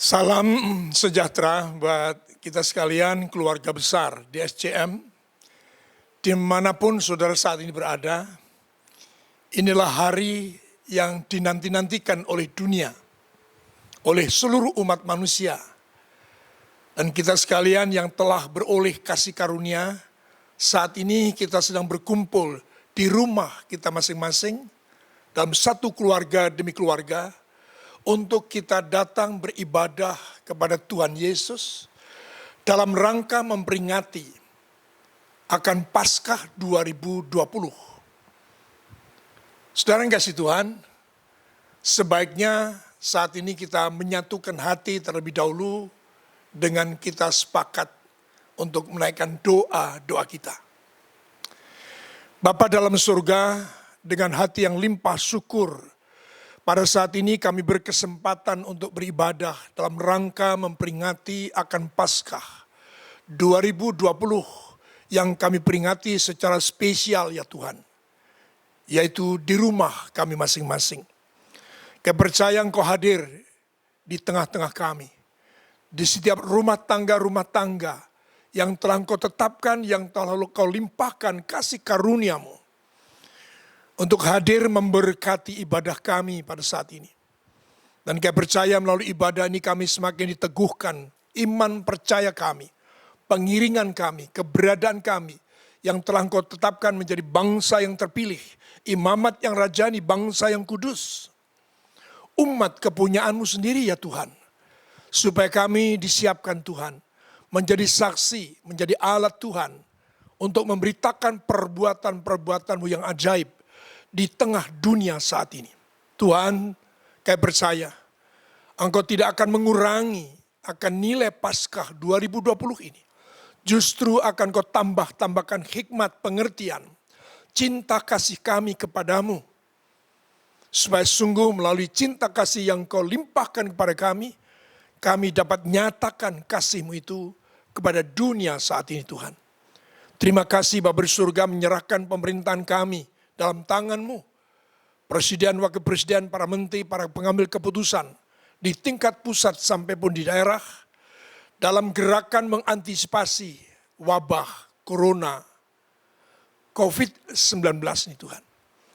Salam sejahtera buat kita sekalian, keluarga besar di SCM, dimanapun saudara saat ini berada. Inilah hari yang dinanti-nantikan oleh dunia, oleh seluruh umat manusia. Dan kita sekalian yang telah beroleh kasih karunia, saat ini kita sedang berkumpul di rumah kita masing-masing, dalam satu keluarga demi keluarga, untuk kita datang beribadah kepada Tuhan Yesus dalam rangka memperingati akan Paskah 2020. Saudara yang kasih Tuhan, sebaiknya saat ini kita menyatukan hati terlebih dahulu dengan kita sepakat untuk menaikkan doa-doa kita. Bapa dalam surga, dengan hati yang limpah syukur, pada saat ini kami berkesempatan untuk beribadah dalam rangka memperingati akan Paskah 2020 yang kami peringati secara spesial ya Tuhan, yaitu di rumah kami masing-masing. Kami percaya Engkau hadir di tengah-tengah kami, di setiap rumah tangga yang telah Engkau tetapkan, yang telah Engkau limpahkan kasih karunia-Mu untuk hadir memberkati ibadah kami pada saat ini. Dan kami percaya melalui ibadah ini kami semakin diteguhkan iman percaya kami, pengiringan kami, keberadaan kami yang telah Engkau tetapkan menjadi bangsa yang terpilih, imamat yang rajani, bangsa yang kudus, umat kepunyaan-Mu sendiri ya Tuhan. Supaya kami disiapkan Tuhan, menjadi saksi, menjadi alat Tuhan untuk memberitakan perbuatan-perbuatan-Mu yang ajaib di tengah dunia saat ini. Tuhan, kami percaya Engkau tidak akan mengurangi akan nilai Paskah 2020 ini. Justru akan Kau tambahkan hikmat pengertian, cinta kasih kami kepadamu. Supaya sungguh melalui cinta kasih yang Kau limpahkan kepada kami dapat nyatakan kasih-Mu itu kepada dunia saat ini Tuhan. Terima kasih Bapa surga menyerahkan pemerintahan kami dalam tangan-Mu. Presiden, wakil presiden, para menteri, para pengambil keputusan di tingkat pusat sampai pun di daerah dalam gerakan mengantisipasi wabah corona COVID-19 ini Tuhan.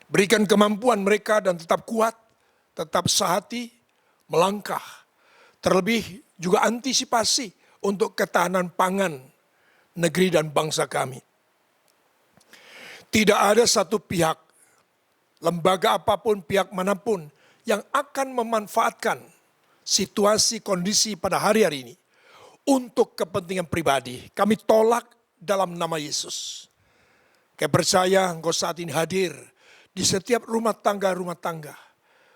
Berikan kemampuan mereka dan tetap kuat, tetap sehati, melangkah. Terlebih juga antisipasi untuk ketahanan pangan negeri dan bangsa kami. Tidak ada satu pihak, lembaga apapun, pihak manapun yang akan memanfaatkan situasi kondisi pada hari-hari ini untuk kepentingan pribadi. Kami tolak dalam nama Yesus. Kami percaya Engkau saat ini hadir di setiap rumah tangga.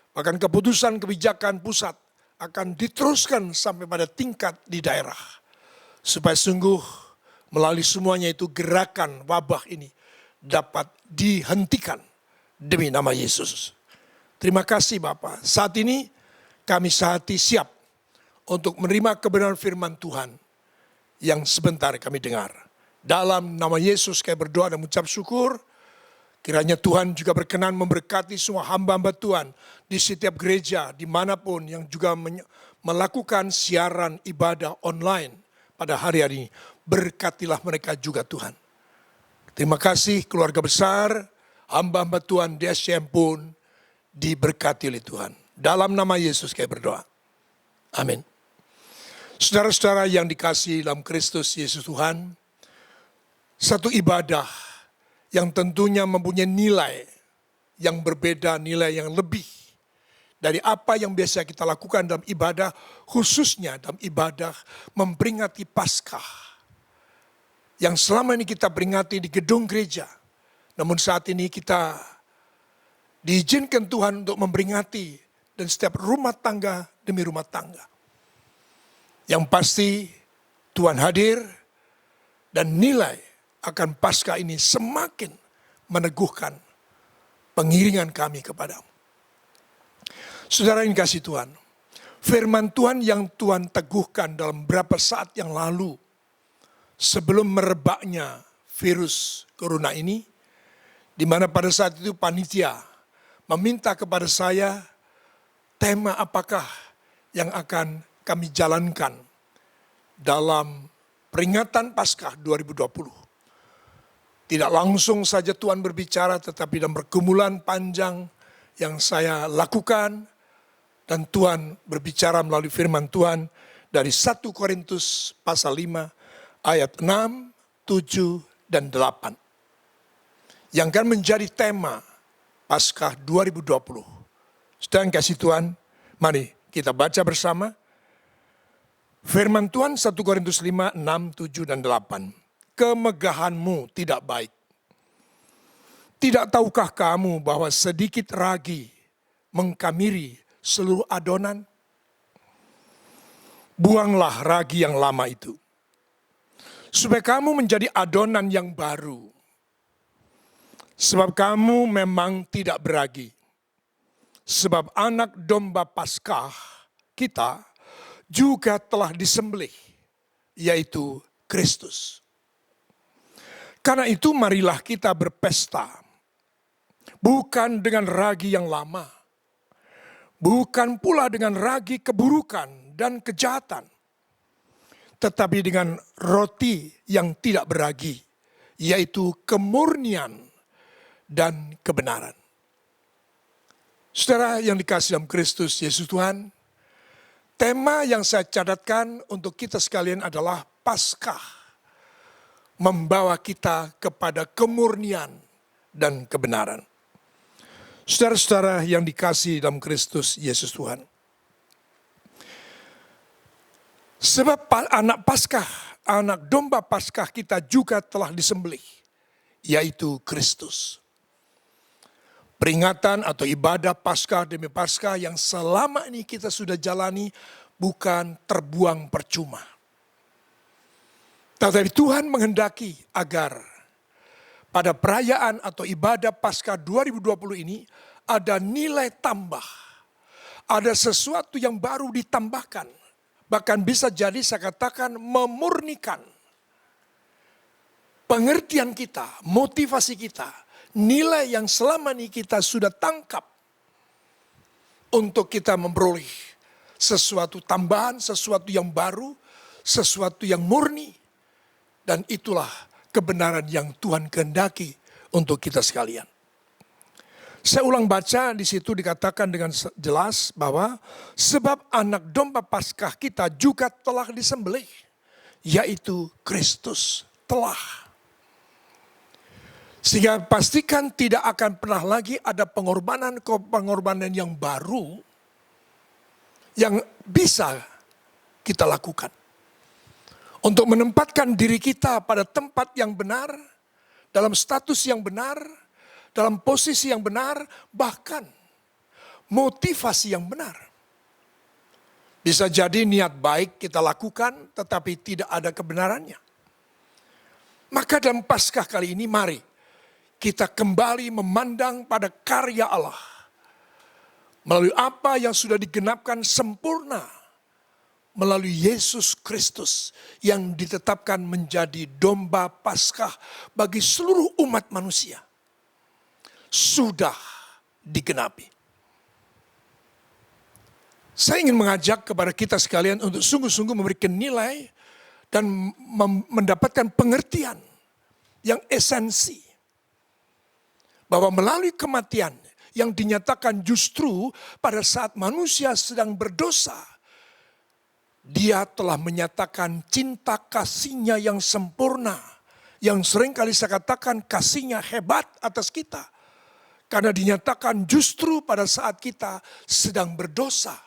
Bahkan keputusan kebijakan pusat akan diteruskan sampai pada tingkat di daerah. Supaya sungguh melalui semuanya itu gerakan wabah ini dapat dihentikan demi nama Yesus. Terima kasih Bapa. Saat ini kami sehati siap untuk menerima kebenaran firman Tuhan yang sebentar kami dengar. Dalam nama Yesus kami berdoa dan mengucap syukur. Kiranya Tuhan juga berkenan memberkati semua hamba-hamba Tuhan di setiap gereja dimanapun yang juga melakukan siaran ibadah online pada hari-hari ini. Berkatilah mereka juga Tuhan. Terima kasih keluarga besar, hamba-hamba Tuhan di SCM pun diberkati oleh Tuhan. Dalam nama Yesus kami berdoa. Amin. Saudara-saudara yang dikasihi dalam Kristus Yesus Tuhan, satu ibadah yang tentunya mempunyai nilai yang berbeda, nilai yang lebih dari apa yang biasa kita lakukan dalam ibadah, khususnya dalam ibadah memperingati Paskah. Yang selama ini kita peringati di gedung gereja. Namun saat ini kita diizinkan Tuhan untuk memperingati dan setiap rumah tangga demi rumah tangga. Yang pasti Tuhan hadir dan nilai akan Paskah ini semakin meneguhkan pengiringan kami kepadamu. Saudara yang kasih Tuhan, firman Tuhan yang Tuhan teguhkan dalam beberapa saat yang lalu, sebelum merebaknya virus corona ini, di mana pada saat itu panitia meminta kepada saya tema apakah yang akan kami jalankan dalam peringatan Paskah 2020. Tidak langsung saja Tuhan berbicara, tetapi dalam pergumulan panjang yang saya lakukan, dan Tuhan berbicara melalui firman Tuhan dari 1 Korintus pasal 5 ayat 6, 7, dan 8. Yang akan menjadi tema Paskah 2020. Sedang kasih Tuhan, mari kita baca bersama. Firman Tuhan 1 Korintus 5, 6, 7, dan 8. Kemegahanmu tidak baik. Tidak tahukah kamu bahwa sedikit ragi mengkamiri seluruh adonan? Buanglah ragi yang lama itu, supaya kamu menjadi adonan yang baru. Sebab kamu memang tidak beragi. Sebab anak domba Paskah kita juga telah disembelih, yaitu Kristus. Karena itu marilah kita berpesta, bukan dengan ragi yang lama, bukan pula dengan ragi keburukan dan kejahatan, tetapi dengan roti yang tidak beragi, yaitu kemurnian dan kebenaran. Saudara yang dikasihi dalam Kristus Yesus Tuhan, tema yang saya catatkan untuk kita sekalian adalah Paskah, membawa kita kepada kemurnian dan kebenaran. Saudara-saudara yang dikasihi dalam Kristus Yesus Tuhan. Sebab anak Paskah, anak domba Paskah kita juga telah disembelih, yaitu Kristus. Peringatan atau ibadah Paskah demi Paskah yang selama ini kita sudah jalani bukan terbuang percuma. Tetapi Tuhan menghendaki agar pada perayaan atau ibadah Paskah 2020 ini ada nilai tambah. Ada sesuatu yang baru ditambahkan. Bahkan bisa jadi saya katakan memurnikan pengertian kita, motivasi kita, nilai yang selama ini kita sudah tangkap untuk kita memperoleh sesuatu tambahan, sesuatu yang baru, sesuatu yang murni. Dan itulah kebenaran yang Tuhan kehendaki untuk kita sekalian. Saya ulang baca, di situ dikatakan dengan jelas bahwa sebab anak domba Paskah kita juga telah disembelih, yaitu Kristus telah. Sehingga pastikan tidak akan pernah lagi ada pengorbanan yang baru yang bisa kita lakukan. Untuk menempatkan diri kita pada tempat yang benar, dalam status yang benar, dalam posisi yang benar, bahkan motivasi yang benar. Bisa jadi niat baik kita lakukan, tetapi tidak ada kebenarannya. Maka dalam Paskah kali ini mari kita kembali memandang pada karya Allah. Melalui apa yang sudah digenapkan sempurna. Melalui Yesus Kristus yang ditetapkan menjadi domba Paskah bagi seluruh umat manusia. Sudah digenapi. Saya ingin mengajak kepada kita sekalian untuk sungguh-sungguh memberikan nilai dan mendapatkan pengertian yang esensi. Bahwa melalui kematian yang dinyatakan justru pada saat manusia sedang berdosa, Dia telah menyatakan cinta kasihnya yang sempurna. Yang seringkali saya katakan kasihnya hebat atas kita. Karena dinyatakan justru pada saat kita sedang berdosa.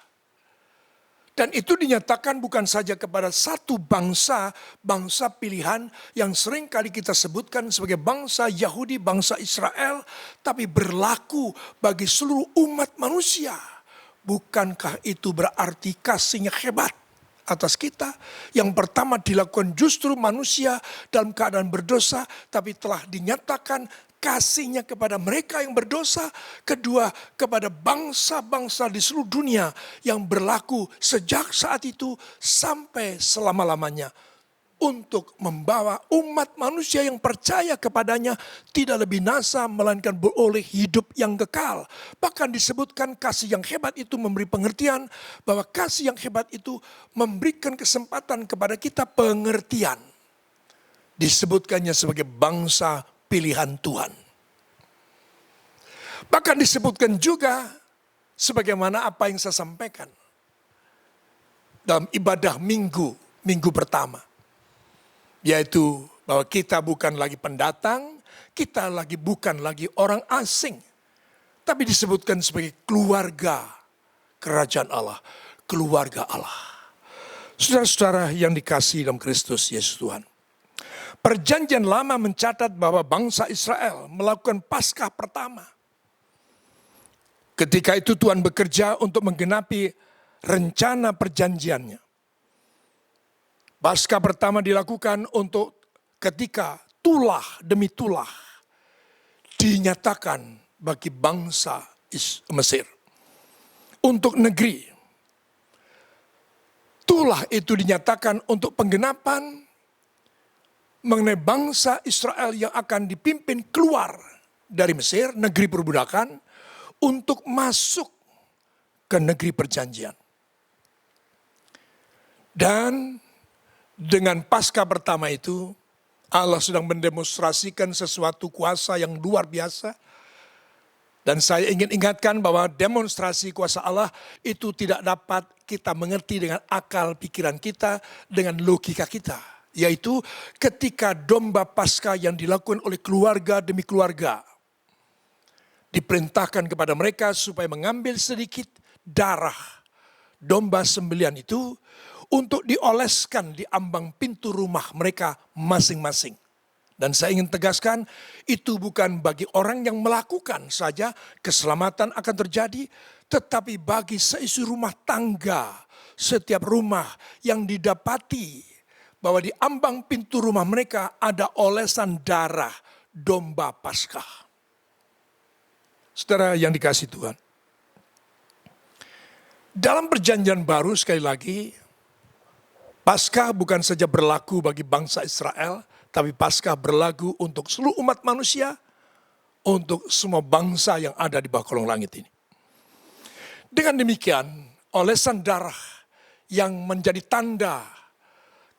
Dan itu dinyatakan bukan saja kepada satu bangsa pilihan yang seringkali kita sebutkan sebagai bangsa Yahudi, bangsa Israel. Tapi berlaku bagi seluruh umat manusia. Bukankah itu berarti kasihnya hebat atas kita? Yang pertama dilakukan justru manusia dalam keadaan berdosa, tapi telah dinyatakan kasihnya kepada mereka yang berdosa. Kedua, kepada bangsa-bangsa di seluruh dunia yang berlaku sejak saat itu sampai selama-lamanya. untuk membawa umat manusia yang percaya kepadanya tidak lebih binasa melainkan beroleh hidup yang kekal. Bahkan disebutkan kasih yang hebat itu memberi pengertian bahwa kasih yang hebat itu memberikan kesempatan kepada kita pengertian. Disebutkannya sebagai bangsa pilihan Tuhan. Bahkan disebutkan juga sebagaimana apa yang saya sampaikan dalam ibadah minggu pertama. Yaitu bahwa kita bukan lagi pendatang, kita bukan lagi orang asing. Tapi disebutkan sebagai keluarga kerajaan Allah, keluarga Allah. Saudara-saudara yang dikasihi dalam Kristus Yesus Tuhan. Perjanjian Lama mencatat bahwa bangsa Israel melakukan Paskah pertama. Ketika itu Tuhan bekerja untuk menggenapi rencana perjanjiannya. Paskah pertama dilakukan untuk ketika tulah demi tulah dinyatakan bagi bangsa Mesir. Untuk negeri. Tulah itu dinyatakan untuk penggenapan mengenai bangsa Israel yang akan dipimpin keluar dari Mesir, negeri perbudakan, untuk masuk ke negeri perjanjian. Dan dengan Paskah pertama itu, Allah sedang mendemonstrasikan sesuatu kuasa yang luar biasa. Dan saya ingin ingatkan bahwa demonstrasi kuasa Allah itu tidak dapat kita mengerti dengan akal pikiran kita, dengan logika kita. Yaitu ketika domba Paskah yang dilakukan oleh keluarga demi keluarga. Diperintahkan kepada mereka supaya mengambil sedikit darah domba sembelian itu untuk dioleskan di ambang pintu rumah mereka masing-masing. Dan saya ingin tegaskan, itu bukan bagi orang yang melakukan saja keselamatan akan terjadi, tetapi bagi seisi rumah tangga, setiap rumah yang didapati bahwa di ambang pintu rumah mereka ada olesan darah domba Paskah. Saudara yang dikasihi Tuhan. Dalam perjanjian baru sekali lagi, Paskah bukan saja berlaku bagi bangsa Israel, tapi Paskah berlaku untuk seluruh umat manusia, untuk semua bangsa yang ada di bawah kolong langit ini. Dengan demikian, olesan darah yang menjadi tanda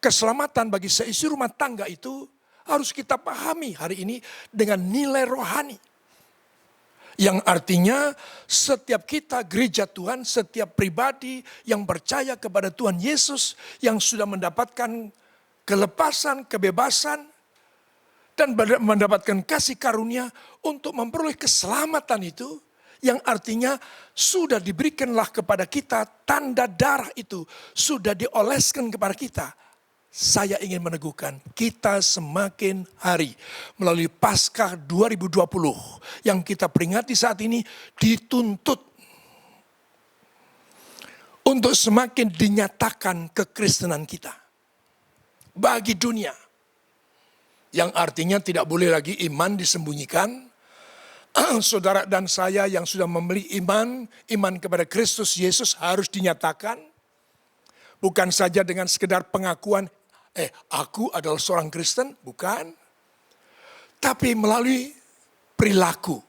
keselamatan bagi seisi rumah tangga itu harus kita pahami hari ini dengan nilai rohani. Yang artinya setiap kita gereja Tuhan, setiap pribadi yang percaya kepada Tuhan Yesus yang sudah mendapatkan kelepasan, kebebasan, dan mendapatkan kasih karunia untuk memperoleh keselamatan itu, yang artinya sudah diberikanlah kepada kita tanda darah itu, sudah dioleskan kepada kita. Saya ingin meneguhkan kita semakin hari melalui Paskah 2020 yang kita peringati saat ini dituntut untuk semakin dinyatakan kekristenan kita bagi dunia. Yang artinya tidak boleh lagi iman disembunyikan. Saudara dan saya yang sudah membeli iman kepada Kristus Yesus harus dinyatakan. Bukan saja dengan sekedar pengakuan, aku adalah seorang Kristen, bukan. Tapi melalui perilaku,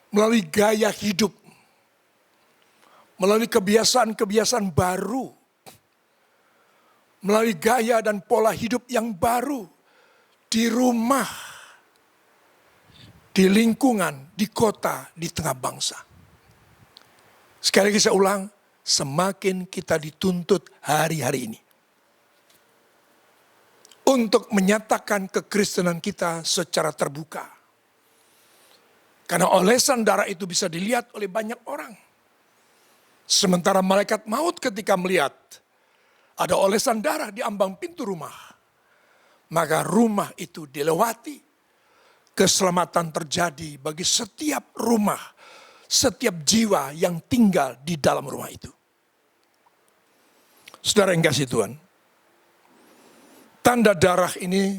melalui gaya hidup, melalui kebiasaan-kebiasaan baru, melalui gaya dan pola hidup yang baru, di rumah, di lingkungan, di kota, di tengah bangsa. Sekali lagi saya ulang, semakin kita dituntut hari-hari ini untuk menyatakan kekristenan kita secara terbuka. Karena olesan darah itu bisa dilihat oleh banyak orang. Sementara malaikat maut ketika melihat ada olesan darah di ambang pintu rumah, maka rumah itu dilewati. Keselamatan terjadi bagi setiap rumah, setiap jiwa yang tinggal di dalam rumah itu. Saudara yang kasih Tuhan, tanda darah ini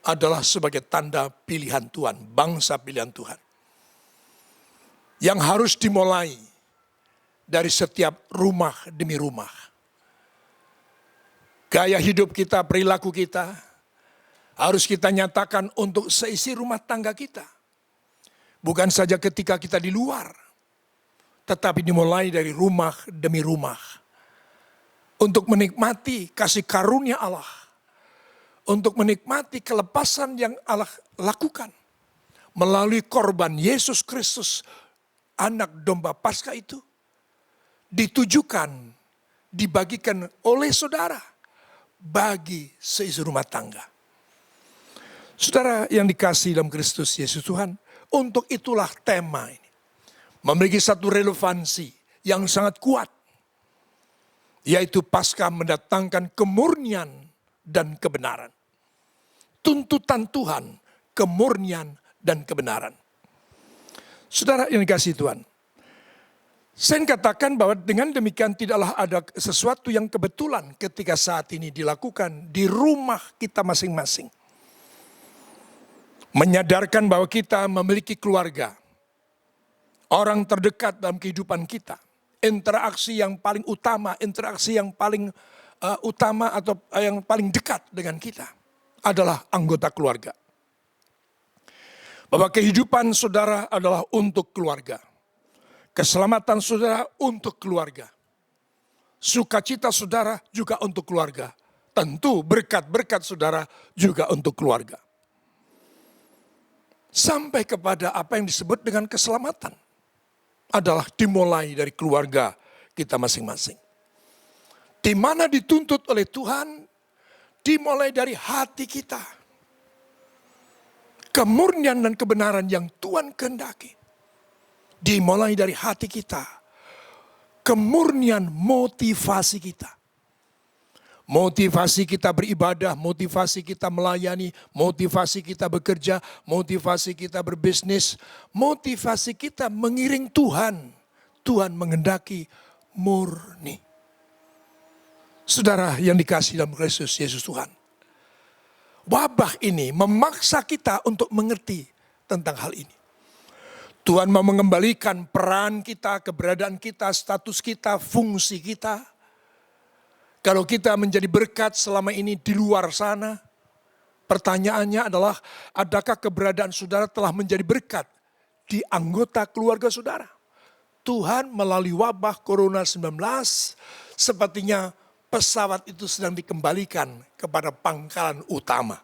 adalah sebagai tanda pilihan Tuhan, bangsa pilihan Tuhan. Yang harus dimulai dari setiap rumah demi rumah. Gaya hidup kita, perilaku kita, harus kita nyatakan untuk seisi rumah tangga kita. Bukan saja ketika kita di luar, tetapi dimulai dari rumah demi rumah. Untuk menikmati kasih karunia Allah. Untuk menikmati kelepasan yang Allah lakukan. Melalui korban Yesus Kristus, anak domba Paskah itu. Ditujukan, dibagikan oleh saudara bagi seisi rumah tangga. Saudara yang dikasihi dalam Kristus Yesus Tuhan, untuk itulah tema ini. Memiliki satu relevansi yang sangat kuat. Yaitu Paskah mendatangkan kemurnian dan kebenaran. Tuntutan Tuhan, kemurnian dan kebenaran. Saudara yang dikasihi Tuhan, saya katakan bahwa dengan demikian tidaklah ada sesuatu yang kebetulan ketika saat ini dilakukan di rumah kita masing-masing. Menyadarkan bahwa kita memiliki keluarga, orang terdekat dalam kehidupan kita, interaksi yang paling utama, interaksi yang paling utama atau yang paling dekat dengan kita adalah anggota keluarga. Bahwa kehidupan saudara adalah untuk keluarga. Keselamatan saudara untuk keluarga. Sukacita saudara juga untuk keluarga. Tentu berkat-berkat saudara juga untuk keluarga. Sampai kepada apa yang disebut dengan keselamatan. Adalah dimulai dari keluarga kita masing-masing. Di mana dituntut oleh Tuhan, dimulai dari hati kita. Kemurnian dan kebenaran yang Tuhan kehendaki. Dimulai dari hati kita. Kemurnian motivasi kita. Motivasi kita beribadah, motivasi kita melayani, motivasi kita bekerja, motivasi kita berbisnis, motivasi kita mengiring Tuhan. Tuhan menghendaki murni. Saudara yang dikasihi dalam Kristus Yesus Tuhan. Wabah ini memaksa kita untuk mengerti tentang hal ini. Tuhan mau mengembalikan peran kita, keberadaan kita, status kita, fungsi kita. Kalau kita menjadi berkat selama ini di luar sana, pertanyaannya adalah, adakah keberadaan saudara telah menjadi berkat di anggota keluarga saudara? Tuhan melalui wabah Corona-19, sepertinya pesawat itu sedang dikembalikan kepada pangkalan utama.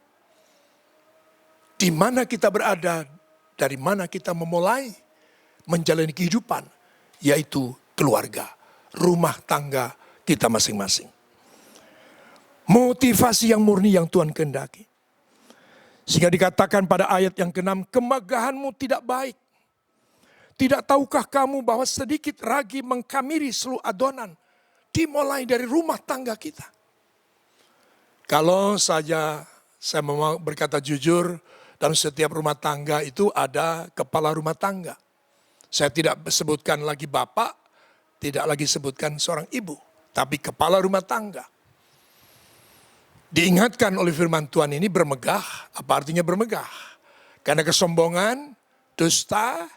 Di mana kita berada, dari mana kita memulai menjalani kehidupan, yaitu keluarga, rumah tangga kita masing-masing. Motivasi yang murni yang Tuhan kehendaki. Sehingga dikatakan pada ayat yang ke-6, kemegahanmu tidak baik. Tidak tahukah kamu bahwa sedikit ragi mengkamiri seluruh adonan, dimulai dari rumah tangga kita. Kalau saja saya mau berkata jujur, dalam setiap rumah tangga itu ada kepala rumah tangga. Saya tidak sebutkan lagi bapak, tidak lagi sebutkan seorang ibu, tapi kepala rumah tangga. Diingatkan oleh firman Tuhan ini bermegah. Apa artinya bermegah? Karena kesombongan, dusta,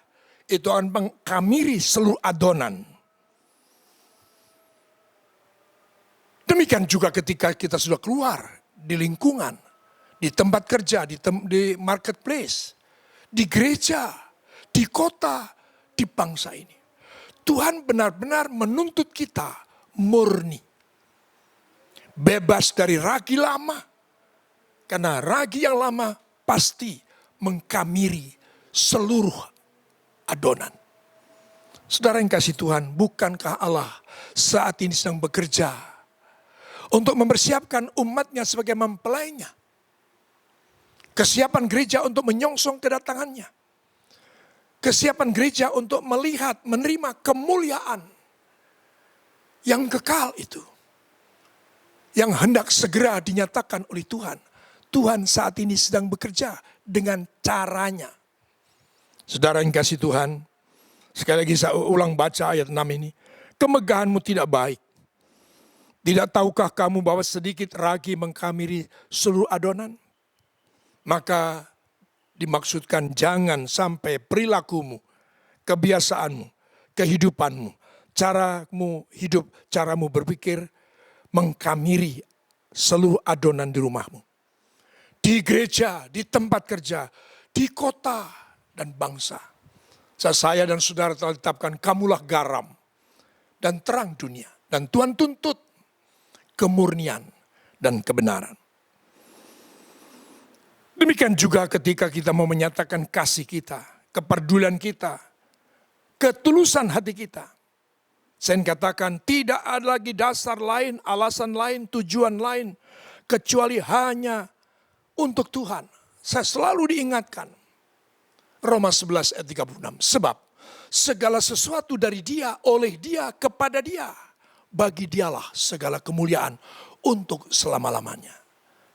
itu akan mengkamiri seluruh adonan. Demikian juga ketika kita sudah keluar di lingkungan, di tempat kerja, di marketplace, di gereja, di kota, di bangsa ini. Tuhan benar-benar menuntut kita murni. Bebas dari ragi lama. Karena ragi yang lama pasti mengkamiri seluruh adonan. Saudara yang kasih Tuhan, bukankah Allah saat ini sedang bekerja untuk mempersiapkan umatnya sebagai mempelainya? Kesiapan gereja untuk menyongsong kedatangannya. Kesiapan gereja untuk melihat, menerima kemuliaan yang kekal itu. Yang hendak segera dinyatakan oleh Tuhan. Tuhan saat ini sedang bekerja dengan caranya. Saudara yang kasih Tuhan, sekali lagi saya ulang baca ayat 6 ini. Kemegahanmu tidak baik. Tidak tahukah kamu bahwa sedikit ragi mengkamiri seluruh adonan? Maka dimaksudkan jangan sampai perilakumu, kebiasaanmu, kehidupanmu, caramu hidup, caramu berpikir, mengkamiri seluruh adonan di rumahmu. Di gereja, di tempat kerja, di kota dan bangsa. Saya dan saudara telah ditetapkan, kamulah garam dan terang dunia. Dan Tuhan tuntut kemurnian dan kebenaran. Demikian juga ketika kita mau menyatakan kasih kita, kepedulian kita, ketulusan hati kita. Saya katakan tidak ada lagi dasar lain, alasan lain, tujuan lain, kecuali hanya untuk Tuhan. Saya selalu diingatkan, Roma 11 ayat 36. Sebab segala sesuatu dari Dia, oleh Dia, kepada Dia. Bagi Dialah segala kemuliaan untuk selama-lamanya.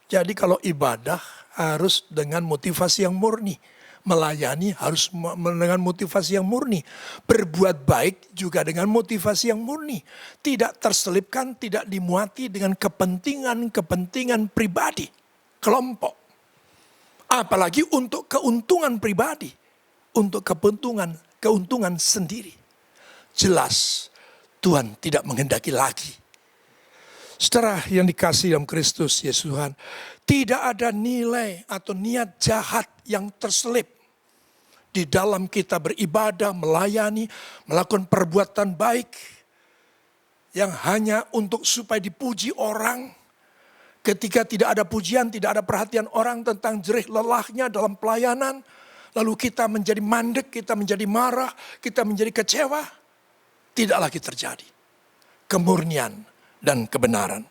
Jadi kalau ibadah harus dengan motivasi yang murni. Melayani harus dengan motivasi yang murni. Berbuat baik juga dengan motivasi yang murni. Tidak terselipkan, tidak dimuati dengan kepentingan-kepentingan pribadi, kelompok. Apalagi untuk keuntungan pribadi, untuk keuntungan sendiri. Jelas Tuhan tidak menghendaki lagi. Saudara yang dikasihi dalam Kristus Yesus Tuhan, tidak ada nilai atau niat jahat yang terselip di dalam kita beribadah, melayani, melakukan perbuatan baik yang hanya untuk supaya dipuji orang. Ketika tidak ada pujian, tidak ada perhatian orang tentang jerih lelahnya dalam pelayanan, lalu kita menjadi mandek, kita menjadi marah, kita menjadi kecewa, tidak lagi terjadi kemurnian dan kebenaran.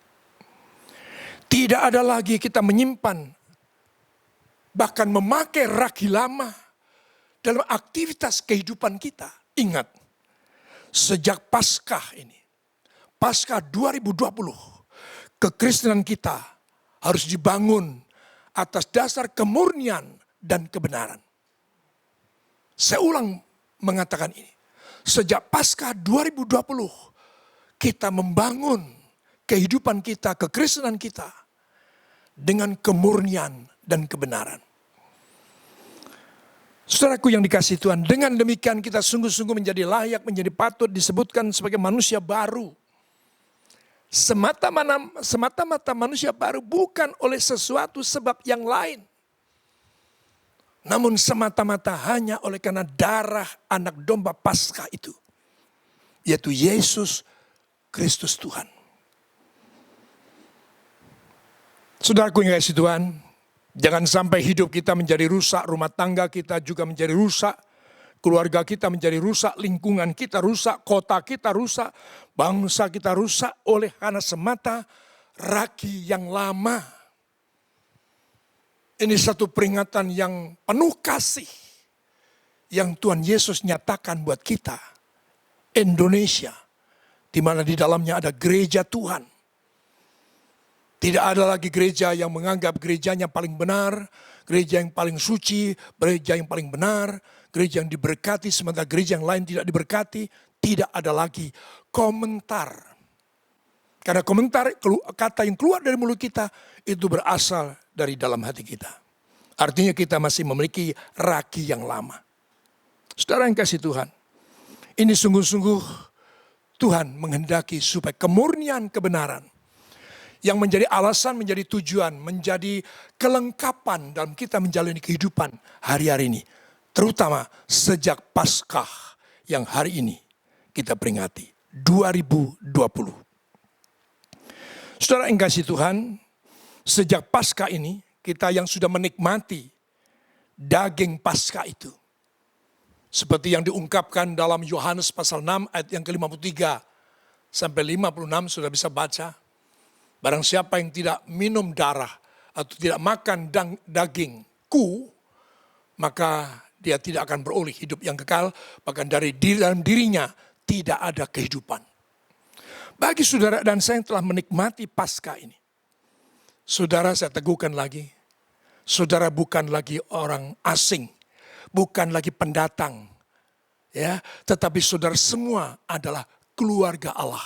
Tidak ada lagi kita menyimpan, bahkan memakai ragi lama dalam aktivitas kehidupan kita. Ingat, sejak Paskah ini, Paskah 2020, kekristenan kita harus dibangun atas dasar kemurnian dan kebenaran. Saya ulang mengatakan ini. Sejak Paskah 2020, kita membangun kehidupan kita, kekristenan kita dengan kemurnian dan kebenaran. Saudaraku yang dikasihi Tuhan, dengan demikian kita sungguh-sungguh menjadi layak, menjadi patut disebutkan sebagai manusia baru. Semata-mata manusia baru bukan oleh sesuatu sebab yang lain. Namun semata-mata hanya oleh karena darah anak domba Paskah itu. Yaitu Yesus Kristus Tuhan. Saudaraku yang dikasihi Tuhan, jangan sampai hidup kita menjadi rusak, rumah tangga kita juga menjadi rusak, keluarga kita menjadi rusak, lingkungan kita rusak, kota kita rusak, bangsa kita rusak oleh karena semata ragi yang lama. Ini satu peringatan yang penuh kasih yang Tuhan Yesus nyatakan buat kita. Indonesia, di mana di dalamnya ada gereja Tuhan. Tidak ada lagi gereja yang menganggap gerejanya paling benar, gereja yang paling suci, gereja yang paling benar, gereja yang diberkati sementara gereja yang lain tidak diberkati. Tidak ada lagi komentar. Karena komentar, kata yang keluar dari mulut kita itu berasal dari dalam hati kita. Artinya kita masih memiliki ragi yang lama. Saudara yang kasih Tuhan, ini sungguh-sungguh Tuhan menghendaki supaya kemurnian kebenaran yang menjadi alasan, menjadi tujuan, menjadi kelengkapan dalam kita menjalani kehidupan hari-hari ini. Terutama sejak Paskah yang hari ini kita peringati, 2020. Saudara yang kasih Tuhan, sejak Paskah ini kita yang sudah menikmati daging Paskah itu. Seperti yang diungkapkan dalam Yohanes pasal 6 ayat yang ke-53 sampai 56 sudah bisa baca. Barang siapa yang tidak minum darah atau tidak makan dagingku, maka dia tidak akan beroleh hidup yang kekal. Bahkan dari dalam dirinya tidak ada kehidupan. Bagi saudara dan saya yang telah menikmati Paskah ini, saudara saya teguhkan lagi, saudara bukan lagi orang asing, bukan lagi pendatang, ya, tetapi saudara semua adalah keluarga Allah.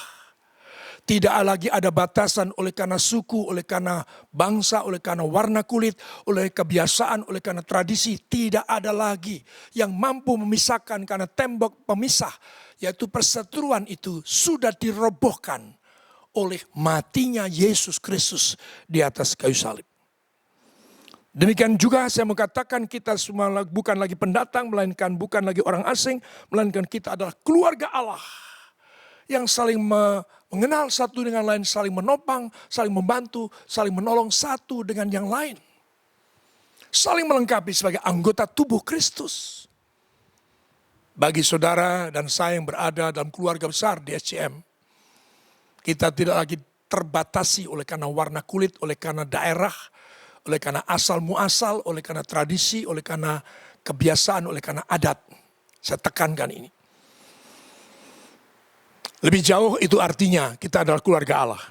Tidak lagi ada batasan oleh karena suku, oleh karena bangsa, oleh karena warna kulit, oleh kebiasaan, oleh karena tradisi. Tidak ada lagi yang mampu memisahkan karena tembok pemisah, yaitu perseteruan itu sudah dirobohkan oleh matinya Yesus Kristus di atas kayu salib. Demikian juga saya mengatakan kita semua bukan lagi pendatang, melainkan bukan lagi orang asing, melainkan kita adalah keluarga Allah yang saling mengenal satu dengan lain, saling menopang, saling membantu, saling menolong satu dengan yang lain. Saling melengkapi sebagai anggota tubuh Kristus. Bagi saudara dan saya yang berada dalam keluarga besar di SCM, kita tidak lagi terbatasi oleh karena warna kulit, oleh karena daerah, oleh karena asal muasal, oleh karena tradisi, oleh karena kebiasaan, oleh karena adat. Saya tekankan ini. Lebih jauh itu artinya kita adalah keluarga Allah.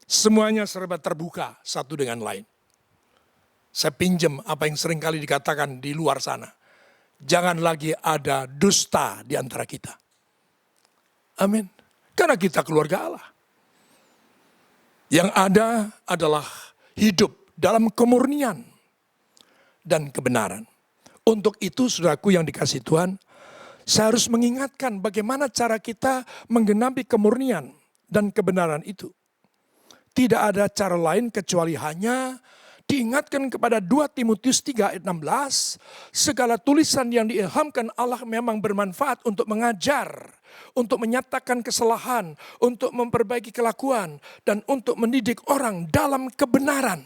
Semuanya serba terbuka satu dengan lain. Saya pinjam apa yang seringkali dikatakan di luar sana. Jangan lagi ada dusta di antara kita. Amin. Karena kita keluarga Allah. Yang ada adalah hidup dalam kemurnian dan kebenaran. Untuk itu saudaraku yang dikasihi Tuhan, saya harus mengingatkan bagaimana cara kita menggenapi kemurnian dan kebenaran itu. Tidak ada cara lain kecuali hanya diingatkan kepada 2 Timotius 3 ayat 16, segala tulisan yang diilhamkan Allah memang bermanfaat untuk mengajar, untuk menyatakan kesalahan, untuk memperbaiki kelakuan, dan untuk mendidik orang dalam kebenaran.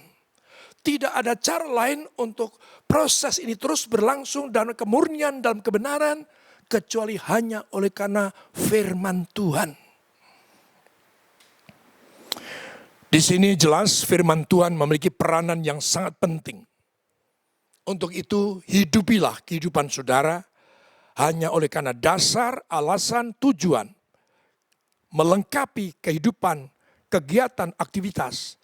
Tidak ada cara lain untuk proses ini terus berlangsung dalam kemurnian, dalam kebenaran, kecuali hanya oleh karena firman Tuhan. Di sini jelas firman Tuhan memiliki peranan yang sangat penting. Untuk itu hidupilah kehidupan saudara hanya oleh karena dasar, alasan, tujuan. Melengkapi kehidupan, kegiatan, aktivitas.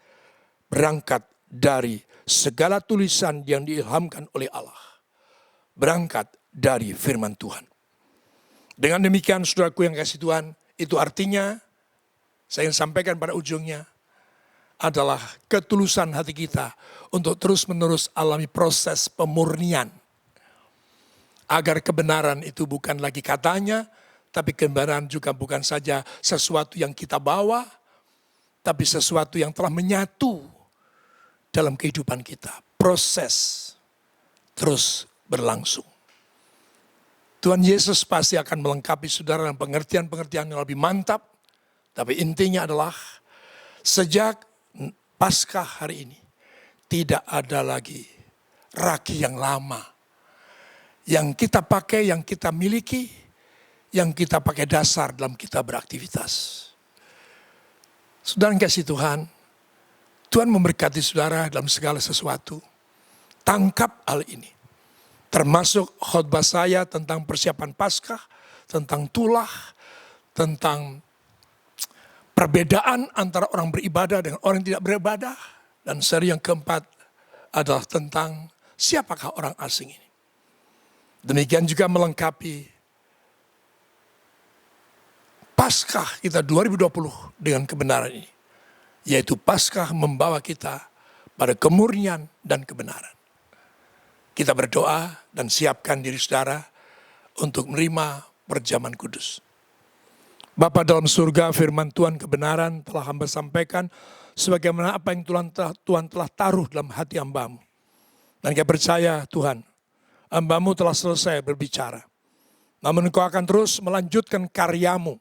Berangkat dari segala tulisan yang diilhamkan oleh Allah. Berangkat dari firman Tuhan. Dengan demikian saudaraku yang kasih Tuhan, itu artinya saya ingin sampaikan pada ujungnya adalah ketulusan hati kita untuk terus-menerus alami proses pemurnian. Agar kebenaran itu bukan lagi katanya, tapi kebenaran juga bukan saja sesuatu yang kita bawa, tapi sesuatu yang telah menyatu dalam kehidupan kita. Proses terus berlangsung. Tuhan Yesus pasti akan melengkapi saudara dengan pengertian-pengertian yang lebih mantap. Tapi intinya adalah sejak Paskah hari ini tidak ada lagi ragi yang lama. Yang kita pakai, yang kita miliki, yang kita pakai dasar dalam kita beraktivitas. Saudara yang kasih Tuhan, Tuhan memberkati saudara dalam segala sesuatu. Tangkap hal ini. Termasuk khotbah saya tentang persiapan Paskah, tentang tulah, tentang perbedaan antara orang beribadah dengan orang yang tidak beribadah. Dan seri yang keempat adalah tentang siapakah orang asing ini. Demikian juga melengkapi Paskah kita 2020 dengan kebenaran ini. Yaitu Paskah membawa kita pada kemurnian dan kebenaran. Kita berdoa dan siapkan diri saudara untuk menerima perjamuan kudus. Bapa dalam surga, firman Tuhan kebenaran telah hamba sampaikan sebagaimana apa yang Tuhan telah taruh dalam hati hamba-Mu. Dan kami percaya Tuhan, hamba-Mu telah selesai berbicara. Namun Engkau akan terus melanjutkan karya-Mu.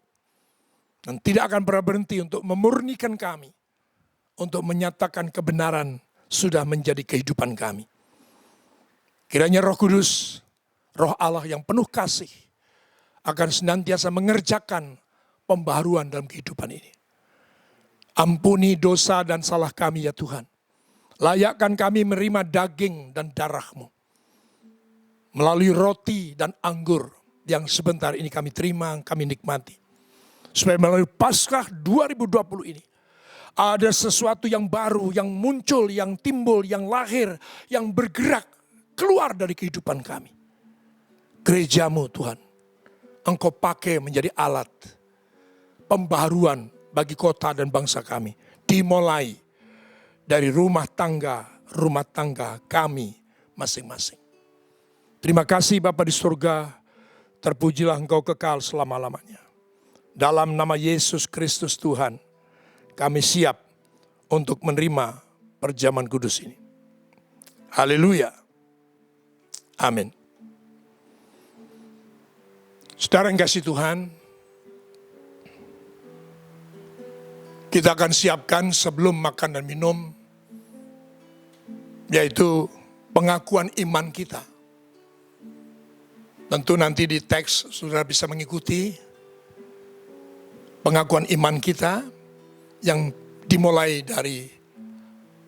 Dan tidak akan pernah berhenti untuk memurnikan kami. Untuk menyatakan kebenaran sudah menjadi kehidupan kami. Kiranya Roh Kudus, Roh Allah yang penuh kasih, akan senantiasa mengerjakan pembaharuan dalam kehidupan ini. Ampuni dosa dan salah kami ya Tuhan. Layakkan kami menerima daging dan darah-Mu. Melalui roti dan anggur yang sebentar ini kami terima, kami nikmati. Supaya melalui Paskah 2020 ini, ada sesuatu yang baru, yang muncul, yang timbul, yang lahir, yang bergerak, keluar dari kehidupan kami. Gereja-Mu Tuhan, Engkau pakai menjadi alat pembaharuan bagi kota dan bangsa kami. Dimulai dari rumah tangga kami masing-masing. Terima kasih Bapa di surga, terpujilah Engkau kekal selama-lamanya. Dalam nama Yesus Kristus Tuhan, kami siap untuk menerima perjamuan kudus ini. Haleluya. Amin. Saudara yang kasih Tuhan, kita akan siapkan sebelum makan dan minum, yaitu pengakuan iman kita. Tentu nanti di teks saudara bisa mengikuti pengakuan iman kita yang dimulai dari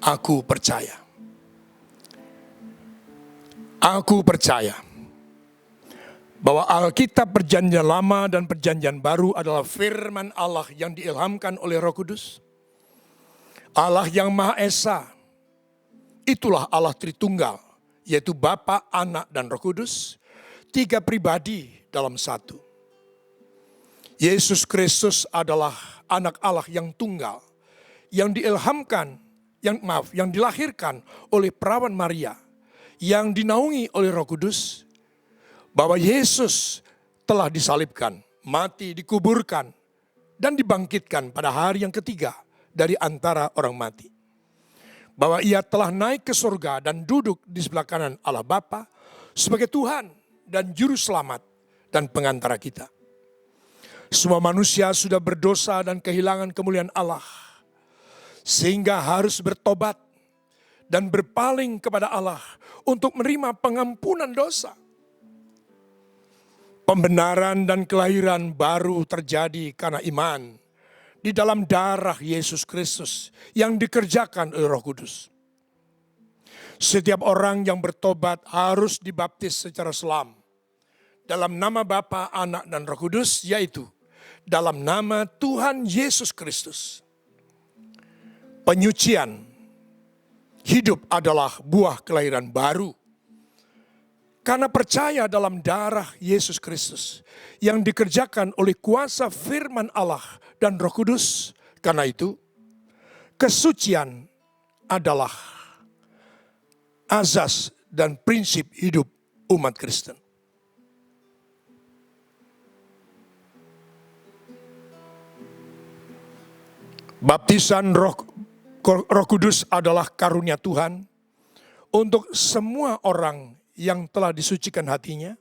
aku percaya. Aku percaya bahwa Alkitab Perjanjian Lama dan Perjanjian Baru adalah firman Allah yang diilhamkan oleh Roh Kudus. Allah yang Maha Esa, itulah Allah Tritunggal, yaitu Bapa, Anak, dan Roh Kudus, 3 pribadi dalam satu. Yesus Kristus adalah anak Allah yang tunggal, yang diilhamkan, yang dilahirkan oleh perawan Maria, yang dinaungi oleh Roh Kudus, bahwa Yesus telah disalibkan, mati, dikuburkan, dan dibangkitkan pada hari yang ketiga dari antara orang mati. Bahwa ia telah naik ke surga dan duduk di sebelah kanan Allah Bapa sebagai Tuhan dan Juru Selamat dan pengantara kita. Semua manusia sudah berdosa dan kehilangan kemuliaan Allah, sehingga harus bertobat dan berpaling kepada Allah untuk menerima pengampunan dosa. Pembenaran dan kelahiran baru terjadi karena iman di dalam darah Yesus Kristus yang dikerjakan oleh Roh Kudus. Setiap orang yang bertobat harus dibaptis secara selam dalam nama Bapa, Anak, dan Roh Kudus, yaitu dalam nama Tuhan Yesus Kristus. Penyucian hidup adalah buah kelahiran baru. Karena percaya dalam darah Yesus Kristus yang dikerjakan oleh kuasa firman Allah dan Roh Kudus. Karena itu, kesucian adalah azas dan prinsip hidup umat Kristen. Baptisan Roh Kudus adalah karunia Tuhan untuk semua orang yang telah disucikan hatinya.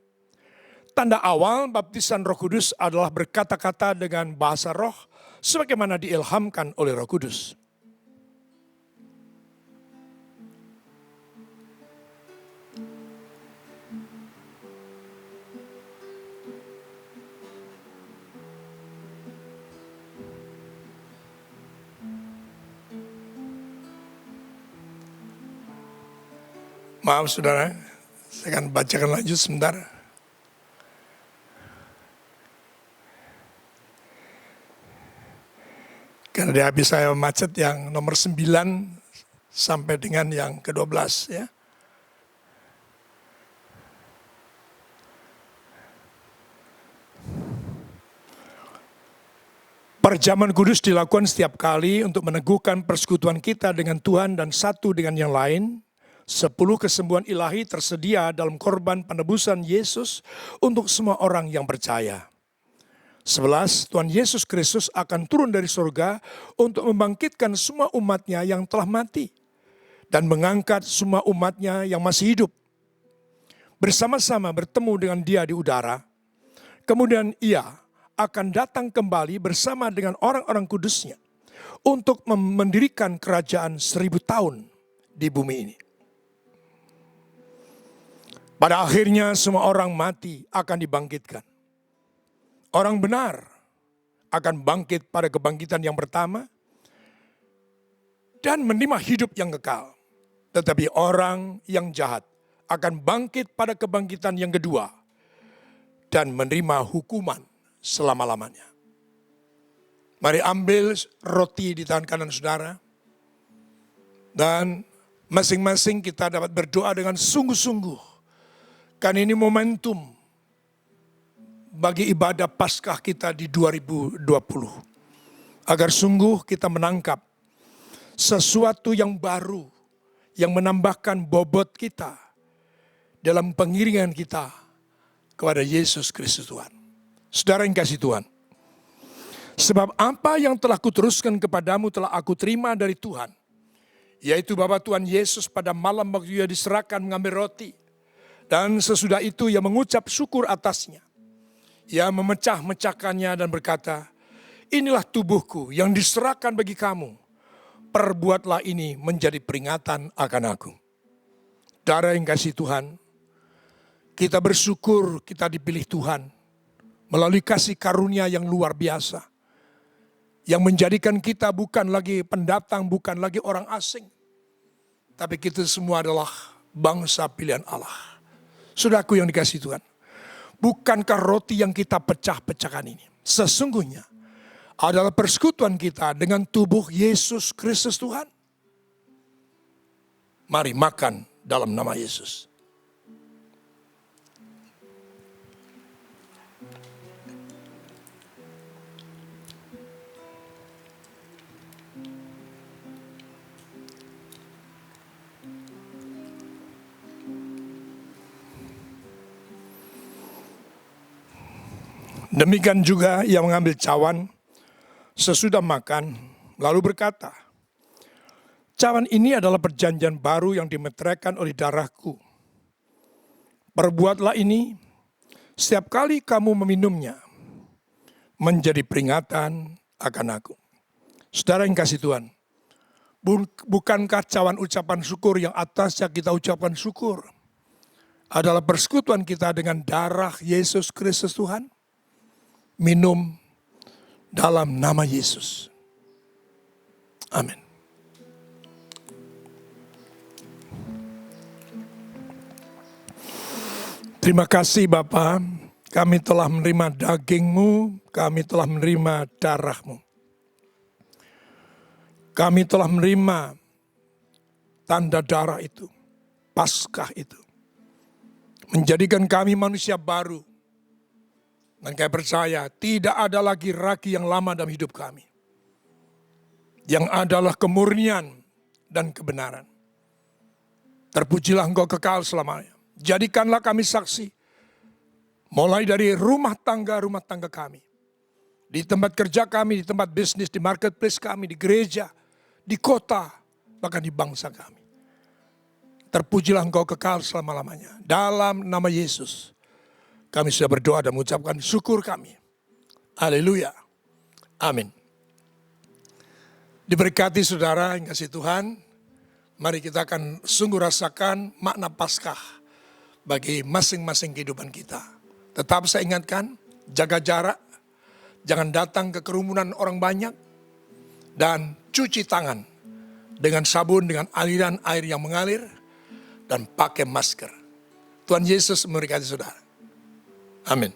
Tanda awal baptisan Roh Kudus adalah berkata-kata dengan bahasa roh sebagaimana diilhamkan oleh Roh Kudus. Maaf saudara, saya akan bacakan lanjut sebentar. Karena di habis saya macet yang nomor 9 sampai dengan yang ke-12 ya. Perjamuan kudus dilakukan setiap kali untuk meneguhkan persekutuan kita dengan Tuhan dan satu dengan yang lain. 10 kesembuhan ilahi tersedia dalam korban penebusan Yesus untuk semua orang yang percaya. 11, Tuhan Yesus Kristus akan turun dari surga untuk membangkitkan semua umatnya yang telah mati dan mengangkat semua umatnya yang masih hidup. Bersama-sama bertemu dengan Dia di udara. Kemudian Ia akan datang kembali bersama dengan orang-orang kudusnya untuk mendirikan kerajaan 1000 tahun di bumi ini. Pada akhirnya semua orang mati akan dibangkitkan. Orang benar akan bangkit pada kebangkitan yang pertama dan menerima hidup yang kekal. Tetapi orang yang jahat akan bangkit pada kebangkitan yang kedua dan menerima hukuman selama-lamanya. Mari ambil roti di tangan kanan saudara dan masing-masing kita dapat berdoa dengan sungguh-sungguh. Kan ini momentum bagi ibadah Paskah kita di 2020. Agar sungguh kita menangkap sesuatu yang baru, yang menambahkan bobot kita dalam pengiringan kita kepada Yesus Kristus Tuhan. Saudara yang kasih Tuhan, Sebab apa yang telah kuteruskan kepadamu telah aku terima dari Tuhan, yaitu bahwa Tuhan Yesus pada malam waktu ia diserahkan mengambil roti, dan sesudah itu ia mengucap syukur atasnya. Ia memecah-mecahkannya dan berkata, inilah tubuhku yang diserahkan bagi kamu. Perbuatlah ini menjadi peringatan akan aku. Saudara yang kasih Tuhan, kita bersyukur kita dipilih Tuhan melalui kasih karunia yang luar biasa, yang menjadikan kita bukan lagi pendatang, bukan lagi orang asing, tapi kita semua adalah bangsa pilihan Allah. Saudaraku yang dikasih Tuhan, bukankah roti yang kita pecah-pecahkan ini sesungguhnya adalah persekutuan kita dengan tubuh Yesus Kristus Tuhan? Mari makan dalam nama Yesus. Demikian juga ia mengambil cawan sesudah makan, lalu berkata, cawan ini adalah perjanjian baru yang dimeteraikan oleh darahku. Perbuatlah ini setiap kali kamu meminumnya, menjadi peringatan akan aku. Saudara yang kasih Tuhan, bukankah cawan ucapan syukur yang atasnya kita ucapkan syukur adalah persekutuan kita dengan darah Yesus Kristus Tuhan? Minum dalam nama Yesus. Amin. Terima kasih Bapa, kami telah menerima daging-Mu, kami telah menerima darah-Mu. Kami telah menerima tanda darah itu, Paskah itu. Menjadikan kami manusia baru. Dan kami percaya tidak ada lagi ragi yang lama dalam hidup kami. Yang adalah kemurnian dan kebenaran. Terpujilah Engkau kekal selamanya. Jadikanlah kami saksi. Mulai dari rumah tangga kami. Di tempat kerja kami, di tempat bisnis, di marketplace kami, di gereja, di kota, bahkan di bangsa kami. Terpujilah Engkau kekal selama-lamanya. Dalam nama Yesus. Kami sudah berdoa dan mengucapkan syukur kami. Haleluya. Amin. Diberkati saudara yang kasih Tuhan. Mari kita akan sungguh rasakan makna Paskah bagi masing-masing kehidupan kita. Tetap saya ingatkan, jaga jarak. Jangan datang ke kerumunan orang banyak. Dan cuci tangan dengan sabun, dengan aliran air yang mengalir. Dan pakai masker. Tuhan Yesus memberkati saudara. Amin.